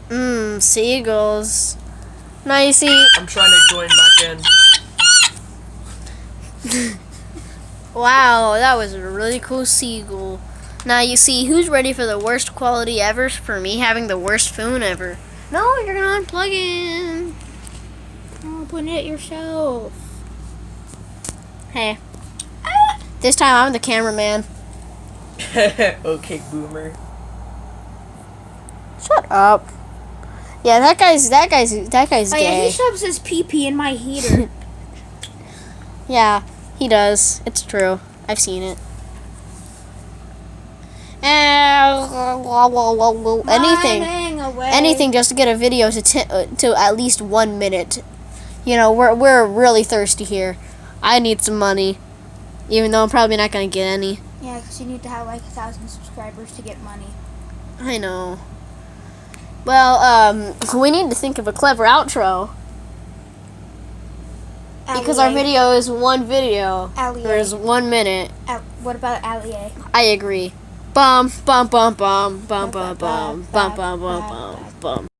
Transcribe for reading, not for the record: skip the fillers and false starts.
Seagulls. Now you see. I'm trying to join back in. Wow, that was a really cool seagull. Now you see who's ready for the worst quality ever for me having the worst phone ever. No, you're gonna unplug it. Open it yourself. Hey. This time I'm the cameraman. Okay, boomer. Shut up. Yeah, that guy's Oh gay. yeah, he shoves his pee-pee in my heater. Yeah, he does. It's true. I've seen it. Anything just to get a video to at least 1 minute. You know, we're really thirsty here. I need some money, even though I'm probably not gonna get any. Yeah, because you need to have like 1,000 subscribers to get money. I know. Well, we need to think of a clever outro. Because our video is one video. There's 1 minute. What about Allier? I agree. Bum bum bum bum bum bum bum bum bum bum bum bum.